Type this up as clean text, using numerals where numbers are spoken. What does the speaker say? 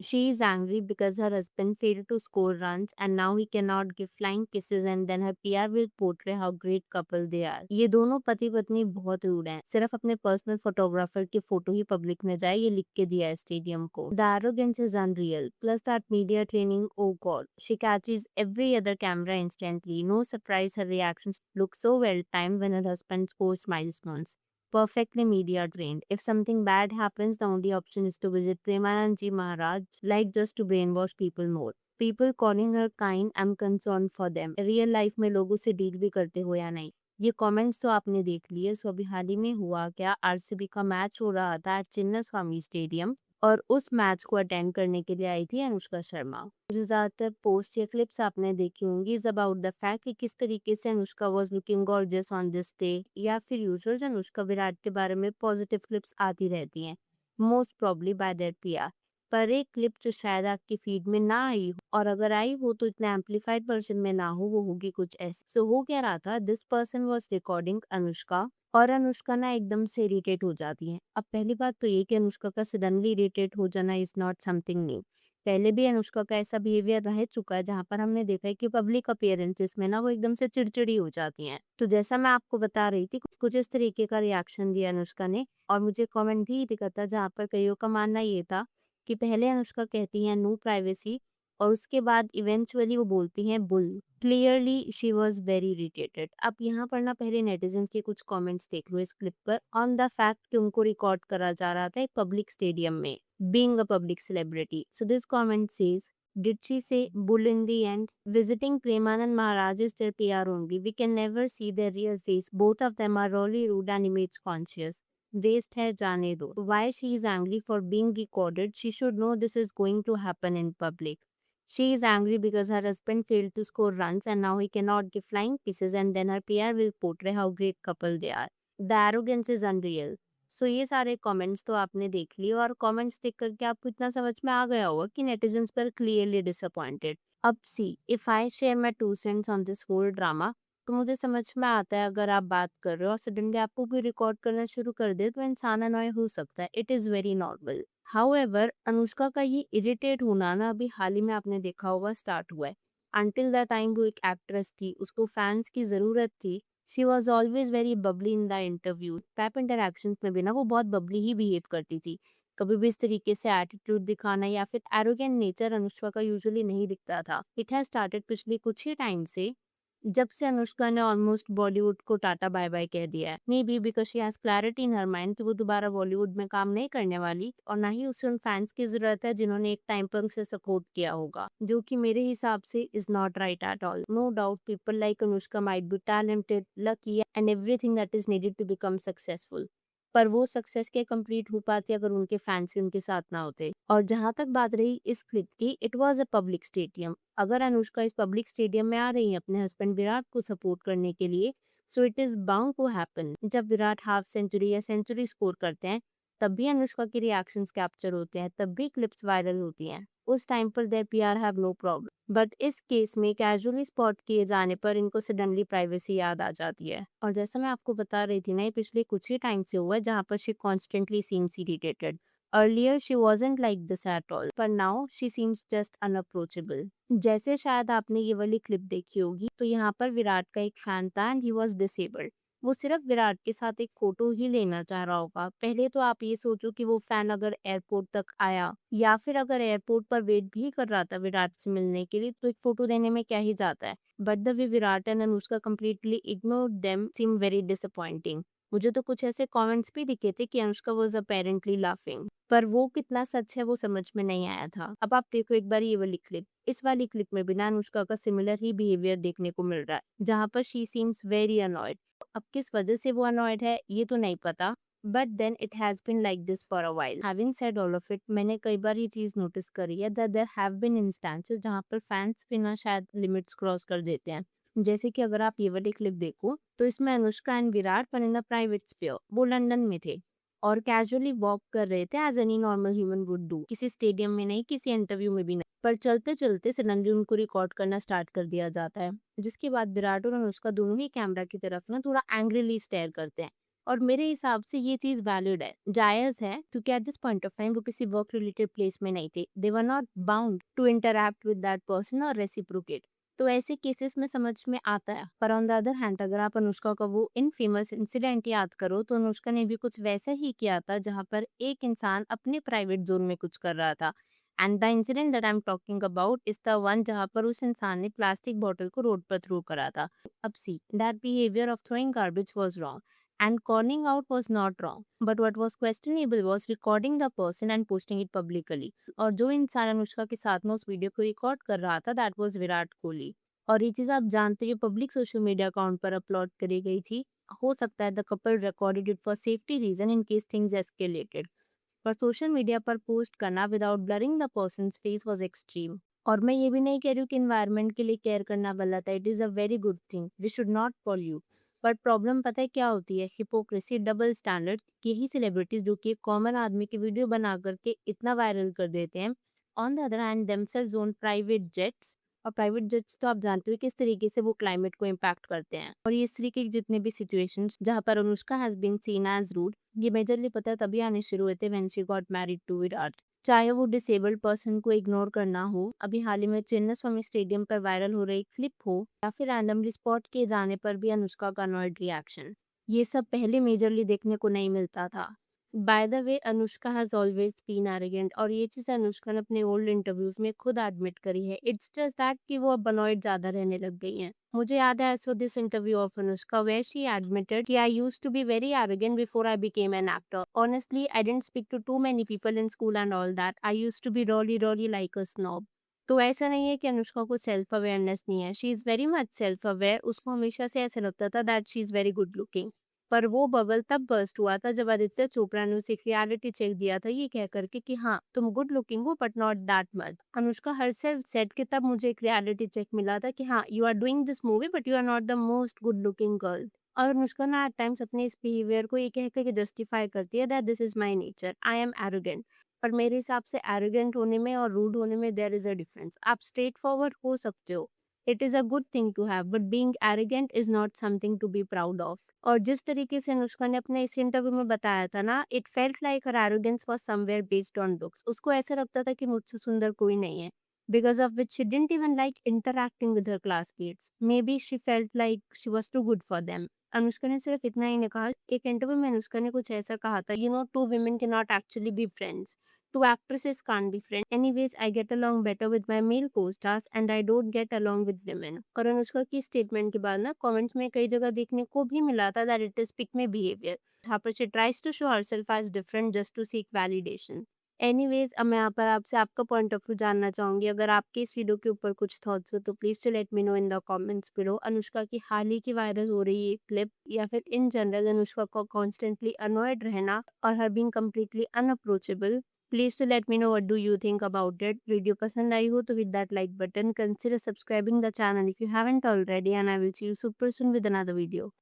She is angry because her husband failed to score runs and now he cannot give flying kisses and then her PR will portray how great couple they are. ये दोनों पति पत्नी बहुत rude हैं। सिर्फ अपने personal photographer की photo ही public में जाए ये लिख के दिया है स्टेडियम को। The arrogance is unreal. Plus that media training, oh god. She catches every other camera instantly. No surprise her reactions look so well timed when her husband scores milestones. Perfectly media trained. If something bad happens, the only option is to visit Premanand Ji Maharaj, like just to brainwash people more. People calling her kind, I'm concerned for them. Real life में लोगों से deal भी करते हो या नहीं, ये comments तो आपने देख लिए। सो अभी हाल ही में हुआ क्या, आरसीबी का मैच हो रहा था एट चिन्नास्वामी स्टेडियम और उस मैच को अटेंड करने के लिए आई थी अनुष्का शर्मा। जो ज़्यादातर पोस्ट या क्लिप्स आपने देखी होंगी इज अबाउट द फैक्ट कि किस तरीके से Anushka was looking gorgeous on this day, या फिर यूजुअल जो अनुष्का विराट के बारे में पॉजिटिव क्लिप्स आती रहती हैं, most probably bye there PR. पर एक क्लिप जो शायद आपकी फीड में ना आई हो, और अगर आई हो तो इतने एम्पलीफाइड वर्जन में ना हो, वो होगी कुछ ऐसे। सो हो क्या रहा था, this person was recording Anushka और अनुष्का ना एकदम से इरिटेट हो जाती है। अब पहली बात तो ये कि अनुष्का का सडनली इरिटेट हो जाना इज नॉट समथिंग न्यू। पहले भी अनुष्का का ऐसा बिहेवियर रह चुका है जहाँ पर हमने देखा है कि पब्लिक अपीयरेंसेस में ना वो एकदम से चिड़चिड़ी हो जाती हैं। तो जैसा मैं आपको बता रही थी, कुछ इस तरीके का रिएक्शन दिया अनुष्का ने और मुझे कमेंट भी दिखा था जहाँ पर कईयों का मानना ये था कि पहले अनुष्का कहती हैं नो प्राइवेसी और उसके बाद इवेंचुअली वो बोलती हैं bull. Clearly she was very irritated. अब यहाँ पर ना पहले नेटिजन के कुछ कमेंट्स देख लो इस क्लिप पर ऑन द फैक्ट कि उनको रिकॉर्ड करा जा रहा था एक पब्लिक स्टेडियम में, being a public celebrity. So this comment says, did she say bull in the end? Visiting Premanand Maharaj is their PR only. We can never see their real face. Both of them are really rude and image conscious. Waste hai jaane do. Why she is angry for being recorded? She should know this is going to happen in public. She is angry because her husband failed to score runs and now he cannot give flying kisses and then her PR will portray how great couple they are. The arrogance is unreal. सो ये सारे comments तो आपने देख लिए और comments देख करके आपको इतना समझ में आ गया होगा कि नेटिजन्स पर क्लियरली डिसअपॉइंटेड। अब see if I share my two cents on this whole drama, तो मुझे समझ में आता है अगर आप बात कर रहे हो और सडनली आपको भी रिकॉर्ड करना शुरू कर दे तो इंसान अनॉय हो सकता है। It is very normal. However Anushka का ये इरिटेट होना ना अभी हाल ही में आपने देखा होगा स्टार्ट हुआ है। अंटिल द टाइम वो एक एक्ट्रेस थी, उसको फैंस की ज़रूरत थी। She was always very bubbly in the interview. Pap interaction में भी ना वो बहुत बबली ही बिहेव करती थी। कभी भी इस तरीके से एटीट्यूड दिखाना या फिर एरोगेंट नेचर अनुष्का का यूजुअली नहीं दिखता था। इट हैज स्टार्टेड पिछले कुछ ही टाइम से, जब से अनुष्का ने ऑलमोस्ट बॉलीवुड को टाटा बाय बाय कह दिया है। May be because she has clarity in her mind कि वो दोबारा बॉलीवुड में काम नहीं करने वाली और ना ही उसे उन फैंस की जरूरत है जिन्होंने एक टाइम पर उसे सपोर्ट किया होगा, जो कि मेरे हिसाब से is not right at all. No doubt people like Anushka might be talented, lucky and everything that is needed to become successful, पर वो सक्सेस के कंप्लीट हो पाती अगर उनके फैंस ही उनके साथ ना होते। और जहां तक बात रही इस क्लिप की, it was a public stadium. अगर अनुष्का इस पब्लिक स्टेडियम में आ रही है अपने हस्बैंड विराट को सपोर्ट करने के लिए, so it is bound to happen. जब विराट हाफ सेंचुरी या सेंचुरी स्कोर करते हैं तब भी अनुष्का के रिएक्शंस कैप्चर होते हैं, तब भी क्लिप्स वायरल होती हैं। उस टाइम पर their PR have no problem, but इस केस में कैजुअली स्पॉट किए जाने पर इनको सडनली प्राइवेसी याद आ जाती है। और जैसा मैं आपको बता रही थी ना, ये पिछले कुछ ही टाइम से हुआ है जहाँ पर she constantly seems irritated. Earlier she wasn't like this at all, पर now she seems just unapproachable. जैसे शायद आपने ये वाली क्लिप देखी होगी, तो यहाँ पर विराट का एक फैन था एंड ही वॉज डिसेबल्ड। वो सिर्फ विराट के साथ एक फोटो ही लेना चाह रहा होगा। पहले तो आप ये सोचो कि वो फैन अगर एयरपोर्ट तक आया या फिर अगर एयरपोर्ट पर वेट भी कर रहा था विराट से मिलने के लिए, तो एक फोटो देने में क्या ही जाता है। But the way Virat and Anushka completely ignore them seem very disappointing. मुझे तो कुछ ऐसे कमेंट्स भी दिखे थे कि अनुष्का वाज अपेरेंटली लाफिंग, पर वो कितना सच है वो समझ में नहीं आया था। अब आप देखो एक बार ये वाली क्लिप, इस वाली क्लिप में भी ना अनुष्का का सिमिलर ही बिहेवियर देखने को मिल रहा है जहाँ पर शी सीम्स वेरी अनॉयड। अब किस वजह से वो अनॉयड है ये तो नहीं पता, but then it has been like this for a while. Having said all of it, मैंने कई बार ये चीज नोटिस करी है that there have been instances जहाँ पर फैंस भी ना शायद लिमिट्स क्रॉस कर देते हैं। जैसे कि अगर आप ये वाली क्लिप देखो तो इसमें Anushka and Virat were in a private sphere, वो लंदन में थे और कैजुअली वॉक कर रहे थे as any normal human would do, किसी स्टेडियम में नहीं, किसी इंटरव्यू में भी नहीं। पर चलते चलते सडनली उनको रिकॉर्ड करना स्टार्ट कर दिया जाता है, जिसके बाद विराट और अनुष्का दोनों ही कैमरा की तरफ ना थोड़ा एंग्रीली स्टेयर करते हैं और मेरे हिसाब से ये चीज़ वैलिड है, जायज़ है, क्योंकि at this point of time वो किसी वर्क रिलेटेड प्लेस में नहीं थे। They were not bound to interact with that person और रेसिप्रोकेट। तो ऐसे केसेस में समझ में आता है। पर ऑन द अदर हैंड अगर आप अनुष्का का वो इनफेमस इंसिडेंट याद करो, तो अनुष्का ने भी कुछ वैसा ही किया था, जहाँ पर एक इंसान अपने प्राइवेट ज़ोन में कुछ कर रहा था। And the incident that I am talking about is the one जहाँ पर उस इंसान ने प्लास्टिक बॉटल को रोड पर थ्रो करा था। अब see that behaviour of throwing garbage was wrong and calling out was not wrong, but what was questionable was recording the person and posting it publicly. और जो इंसान अनुष्का के साथ में उस वीडियो को रिकॉर्ड कर रहा था, दैट वाज विराट कोहली। और ये चीज़ आप जानते हो पब्लिक सोशल मीडिया अकाउंट पर अपलोड करी गई थी। हो सकता है the couple recorded it for safety reason in case things escalated, पर सोशल मीडिया पर पोस्ट करना without blurring the person's face was extreme. और मैं ये भी नहीं कह रही हूँ कि एनवायरनमेंट के लिए केयर करना गलत है, it is a very good thing, we should not pollute. But problem पता है क्या होती है? Hypocrisy, double standard. यही सेलिब्रिटीज जो कि एक कॉमन आदमी की वीडियो बना करके इतना वायरल कर देते हैं, on the other hand themselves own private jets. और प्राइवेट जेट्स तो आप जानते हो किस तरीके से वो क्लाइमेट को इम्पैक्ट करते हैं। और ये इस तरीके के जितने भी सिचुएशंस जहाँ पर Anushka has been seen as rude, ये मेजरली पता है तभी आने शुरू हुए थे when she got married to Virat. चाहे वो डिसेबल्ड पर्सन को इग्नोर करना हो, अभी हाल ही में चिन्नास्वामी स्टेडियम पर वायरल हो रही एक क्लिप हो, या फिर रैंडमली स्पॉट किए जाने पर भी अनुष्का का अनॉयड रिएक्शन, ये सब पहले मेजरली देखने को नहीं मिलता था। By the way Anushka has always been arrogant, और ये चीज़ अनुष्का ने अपने ओल्ड इंटरव्यूज में खुद एडमिट करी है। इट्स जस्ट दैट कि वो अब अनॉयड ज़्यादा रहने लग गई हैं। मुझे याद है I saw this interview of Anushka where she admitted कि I used to be very arrogant before I became an actor. Honestly I didn't speak to too many people in school and all that. I used to be really like a snob. तो ऐसा नहीं है कि अनुष्का को self awareness नहीं है, she is very much self aware. उसको हमेशा से ऐसा लगता था that she is very good looking. पर वो बबल तब बर्स्ट हुआ था जब आदित्य चोपड़ा ने उसे एक रियलिटी चेक दिया था ये कह करके कि हाँ तुम गुड लुकिंग हो but not that much. Anushka herself said कि तब मुझे एक रियलिटी चेक मिला था कि हाँ you are doing this movie but you are not the most good looking girl. और अनुष्का ना एट टाइम्स अपने इस बिहेवियर को ये कह करके जस्टिफाई करती है that this is my nature, I am arrogant. पर मेरे हिसाब से एरोगेंट होने में और रूड होने में देयर इज अ डिफरेंस। आप स्ट्रेट फॉरवर्ड हो सकते हो, it is a good thing to have, but being arrogant is not something to be proud of. और जिस तरीके से अनुष्का ने अपने इस इंटरव्यू में बताया था ना, it felt like her arrogance was somewhere based on looks. उसको ऐसा लगता था कि मुझसे सुंदर कोई नहीं है, because of which she didn't even like interacting with her classmates. Maybe she felt like she was too good for them. Anushka ने सिर्फ इतना ही नहीं कहा, एक इंटरव्यू में अनुष्का ने कुछ ऐसा कहा था, you know to women cannot actually be friends, two actresses can't be friends, anyways I get along better with my male co-stars and I don't get along with women। और अनुष्का की स्टेटमेंट के बाद ना कमेंट्स में कई जगह देखने को भी मिला था that it is pick me behaviour, जहाँ पर she tries to show herself as different just to seek validation. Anyways अब मैं यहाँ पर आपसे आपका पॉइंट ऑफ व्यू जानना चाहूंगी। अगर आपके इस वीडियो के ऊपर कुछ थॉट्स हो तो please do let me know in the comments below. Anushka की हाल ही की वायरल हो रही है क्लिप, या फिर इन जनरल अनुष्का को कॉन्स्टेंटली अनॉयड रहना और her being completely unapproachable, please do let me know what do you think about it. Video पसंद आई हो तो hit that like button, consider subscribing the channel if you haven't already, and I will see you super soon with another video.